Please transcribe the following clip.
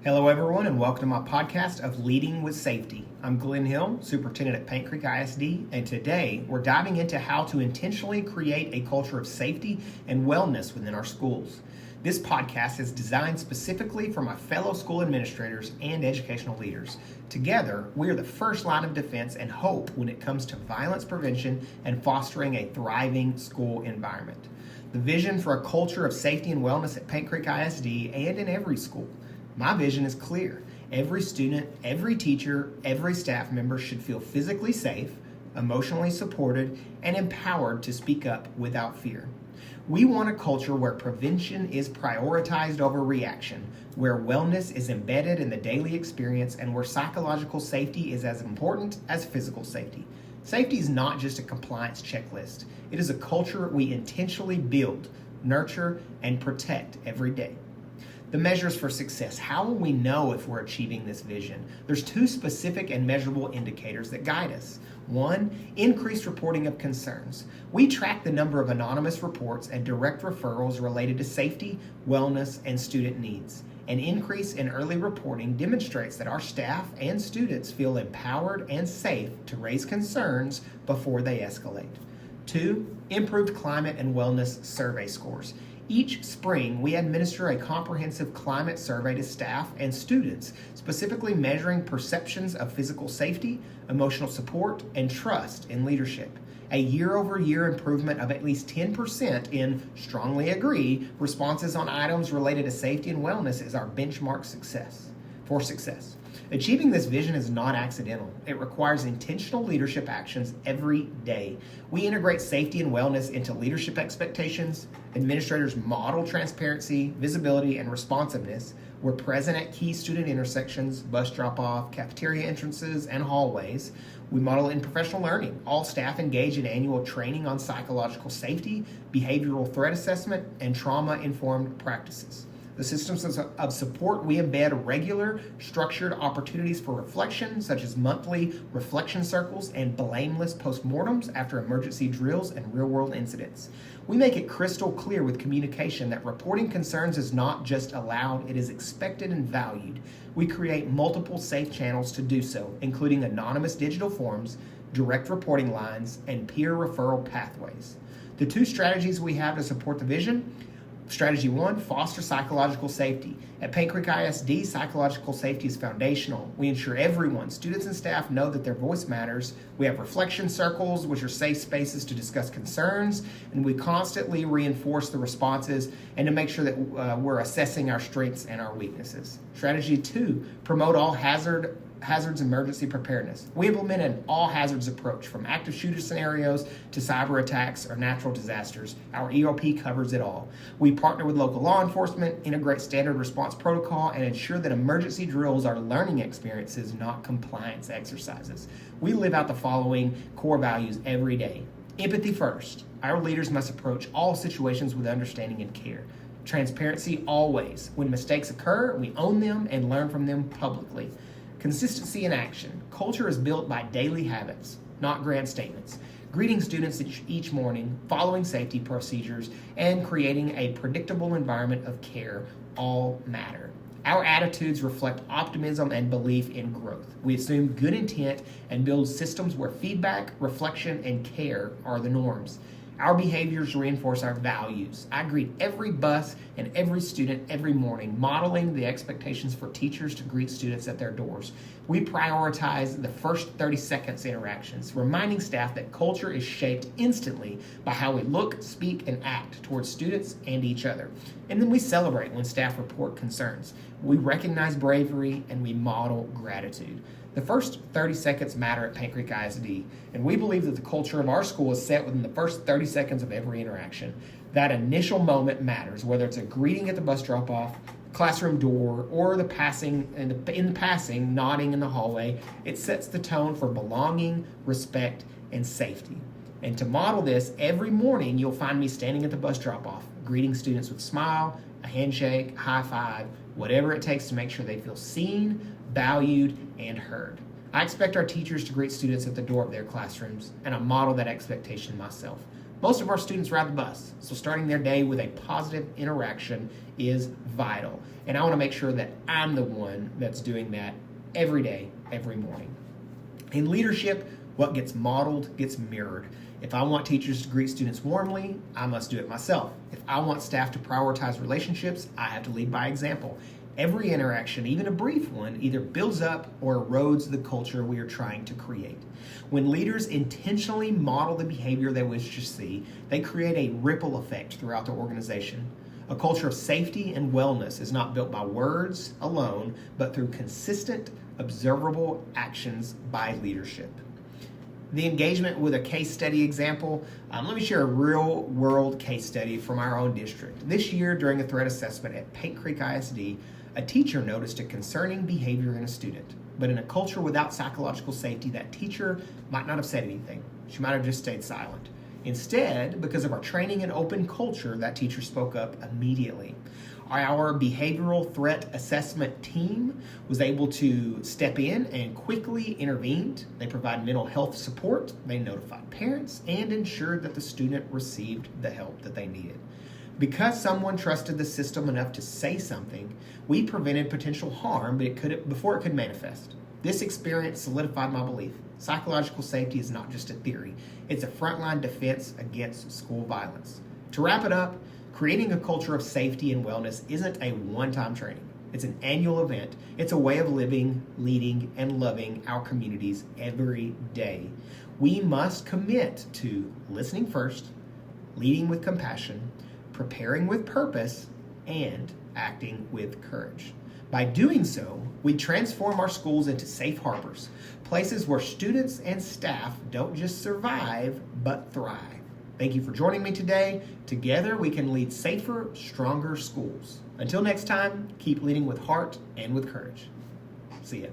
Hello, everyone, and welcome to my podcast of Leading with Safety. I'm Glenn Hill, Superintendent at Paint Creek ISD, and today we're diving into how to intentionally create a culture of safety and wellness within our schools. This podcast is designed specifically for my fellow school administrators and educational leaders. Together, we are the first line of defense and hope when it comes to violence prevention and fostering a thriving school environment. The vision for a culture of safety and wellness at Paint Creek ISD and in every school. My vision is clear. Every student, every teacher, every staff member should feel physically safe, emotionally supported, and empowered to speak up without fear. We want a culture where prevention is prioritized over reaction, where wellness is embedded in the daily experience, and where psychological safety is as important as physical safety. Safety is not just a compliance checklist. It is a culture we intentionally build, nurture, and protect every day. The measures for success. How will we know if we're achieving this vision? There's two specific and measurable indicators that guide us. One, increased reporting of concerns. We track the number of anonymous reports and direct referrals related to safety, wellness, and student needs. An increase in early reporting demonstrates that our staff and students feel empowered and safe to raise concerns before they escalate. Two, improved climate and wellness survey scores. Each spring, we administer a comprehensive climate survey to staff and students, specifically measuring perceptions of physical safety, emotional support, and trust in leadership. A year-over-year improvement of at least 10% in strongly agree responses on items related to safety and wellness is our benchmark for success. Achieving this vision is not accidental. It requires intentional leadership actions every day. We integrate safety and wellness into leadership expectations. Administrators model transparency, visibility, and responsiveness. We're present at key student intersections, bus drop-off, cafeteria entrances, and hallways. We model in professional learning. All staff engage in annual training on psychological safety, behavioral threat assessment, and trauma-informed practices. The systems of support, we embed regular, structured opportunities for reflection, such as monthly reflection circles and blameless postmortems after emergency drills and real-world incidents. We make it crystal clear with communication that reporting concerns is not just allowed, it is expected and valued. We create multiple safe channels to do so, including anonymous digital forms, direct reporting lines, and peer referral pathways. The two strategies we have to support the vision. Strategy 1, foster psychological safety. At Paint Creek ISD, psychological safety is foundational. We ensure everyone, students and staff, know that their voice matters. We have reflection circles, which are safe spaces to discuss concerns, and we constantly reinforce the responses and to make sure that we're assessing our strengths and our weaknesses. Strategy 2, promote all hazards emergency preparedness. We implement an all hazards approach from active shooter scenarios to cyber attacks or natural disasters. Our ERP covers it all. We partner with local law enforcement, integrate standard response protocol, and ensure that emergency drills are learning experiences, not compliance exercises. We live out the following core values every day. Empathy first. Our leaders must approach all situations with understanding and care. Transparency always. When mistakes occur, we own them and learn from them publicly. Consistency in action. Culture is built by daily habits, not grand statements. Greeting students each morning, following safety procedures, and creating a predictable environment of care all matter. Our attitudes reflect optimism and belief in growth. We assume good intent and build systems where feedback, reflection, and care are the norms. Our behaviors reinforce our values. I greet every bus and every student every morning, modeling the expectations for teachers to greet students at their doors. We prioritize the first 30 seconds interactions, reminding staff that culture is shaped instantly by how we look, speak, and act towards students and each other. And then we celebrate when staff report concerns. We recognize bravery and we model gratitude. The first 30 seconds matter at Paint Creek ISD, and we believe that the culture of our school is set within the first 30 seconds of every interaction. That initial moment matters, whether it's a greeting at the bus drop-off, classroom door, or in the passing, nodding in the hallway. It sets the tone for belonging, respect, and safety. And to model this, every morning you'll find me standing at the bus drop-off, greeting students with a smile, a handshake, high five, whatever it takes to make sure they feel seen, valued, and heard. I expect our teachers to greet students at the door of their classrooms, and I model that expectation myself. Most of our students ride the bus, so starting their day with a positive interaction is vital. And I want to make sure that I'm the one that's doing that every day, every morning. In leadership, what gets modeled gets mirrored. If I want teachers to greet students warmly, I must do it myself. If I want staff to prioritize relationships, I have to lead by example. Every interaction, even a brief one, either builds up or erodes the culture we are trying to create. When leaders intentionally model the behavior they wish to see, they create a ripple effect throughout the organization. A culture of safety and wellness is not built by words alone, but through consistent, observable actions by leadership. The engagement with a case study example, let me share a real world case study from our own district. This year, during a threat assessment at Paint Creek ISD, a teacher noticed a concerning behavior in a student. But in a culture without psychological safety, that teacher might not have said anything. She might have just stayed silent. Instead, because of our training and open culture, that teacher spoke up immediately. Our behavioral threat assessment team was able to step in and quickly intervened. They provided mental health support, they notified parents, and ensured that the student received the help that they needed. Because someone trusted the system enough to say something, we prevented potential harm before it could manifest. This experience solidified my belief. Psychological safety is not just a theory. It's a frontline defense against school violence. To wrap it up, creating a culture of safety and wellness isn't a one-time training. It's an annual event. It's a way of living, leading, and loving our communities every day. We must commit to listening first, leading with compassion, preparing with purpose, and acting with courage. By doing so, we transform our schools into safe harbors, places where students and staff don't just survive, but thrive. Thank you for joining me today. Together, we can lead safer, stronger schools. Until next time, keep leading with heart and with courage. See ya.